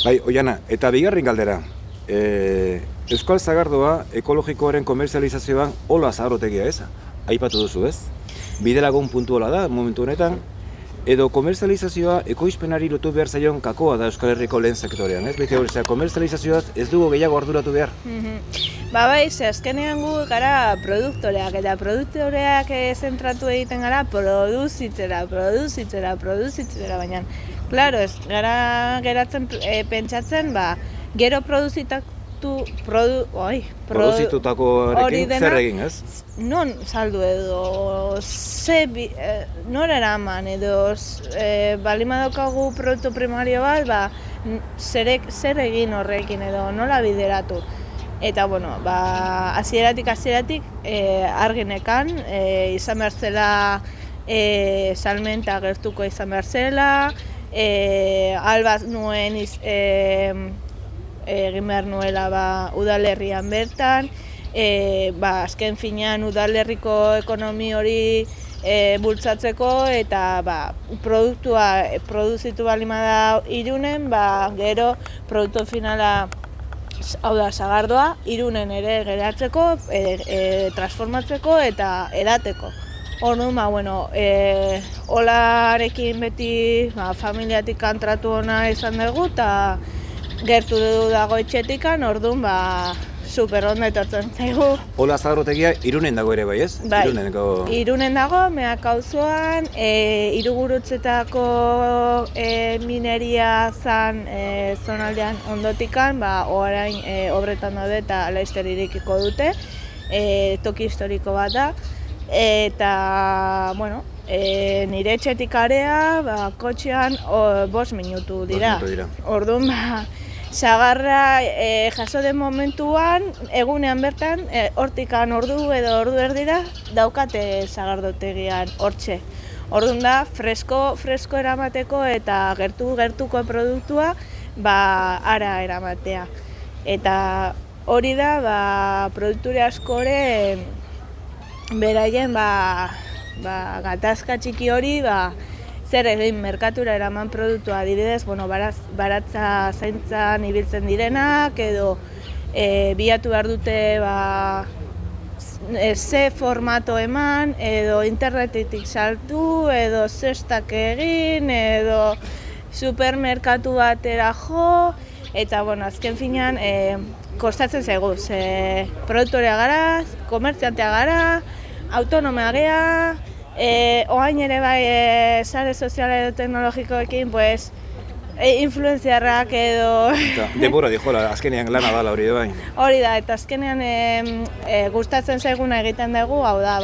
Bai, Oiana, eta bigarren galdera. Euskal Zagardoa ekologikoaren komerzializazioan hola zaharrotegia ez? Aipatu duzu ez? Bidelagun puntuala da momentu honetan, edo komerzializazioa ekoizpenari lotu behar zaion kakoa da Euskal Herriko lehen sektorean, ez? Beti hori, komerzializazioaz ez dugu gehiago arduratu behar. Bai, azkenean gu gara produktoreak, eta produktoreak zentratu egiten gara produzitzera, baina, klaro, ez gara geratzen pentsatzen, gero produzitutakoarekin zer egin, ez? Non saldu edo, nora eraman edo baldin badaukagu produktu primario bat, zer egin horrekin edo nola bideratu. Eta, hasieratik arginekan, izan behar zela salmenta gertuko izan behar zela, albaz nuen egin behar nuela udalerrian bertan, azken finean udalerriko ekonomi hori bultzatzeko eta produktua produzitu baldin bada Irunen, gero produktu finala, hau da, Zagardoa, Irunen ere geratzeko, transformatzeko eta edateko. Orduan, holarekin beti familiatik kantratu ona izan dugu eta gertu dago etxetikan, orduan super ondo etortzen zaigu. Hola zaharrotegia Irunen dago ere bai, ez? Bai, Irunen dago, Meak auzoan, Hirugurutzetako mineria zan zonaldean ondotikan, orain obretan daude eta laster irekiko dute, toki historiko bat da. Eta, nire etxetik area, kotxean 5 minutu dira. Orduan, Sagarra jaso den momentuan, egunean bertan, hortikan ordu edo ordu erdira, daukate Zagardotegian hortxe. Orduan da, fresko eramateko eta gertuko produktua, ara eramatea. Eta hori da, produktore askore, beraien, gatazka txiki hori, zer egin merkatura eraman produktua, adibidez, baratza zaintzan ibiltzen direnak, edo bilatu behar dute ze formato eman, edo internetetik saltu, edo zestak egin, edo supermerkatu batera jo, eta azken finean kostatzen zaigu, produktorea gara, komertziantea gara, autonomea gea, oain ere bai sare soziala edo teknologikoekin, influenziarrak edo... Denbora dijola, azkenean lana dala hori bai. Hori da, eta azkenean gustatzen zaiguna egiten dugu, hau da,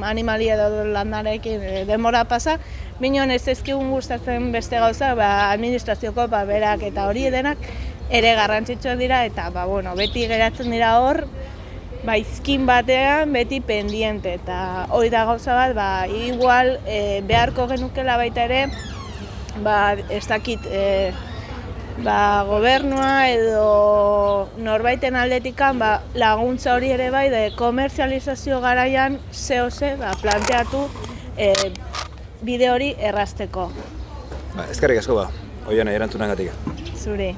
animalia edo landarekin denbora pasa, minon ez ezkigun gustatzen beste gauza, administrazioko berak eta hori denak ere garrantzitsuak dira, eta beti geratzen dira hor, izkin batean beti pendiente, eta hori da gauza bat, igual beharko genukela baita ere, ez dakit, gobernua edo norbaiten aldetikan laguntza hori ere bai, komerzializazio garaian zehose planteatu bide hori errazteko. Eskerrik asko Oiana erantzunagatik. Zure.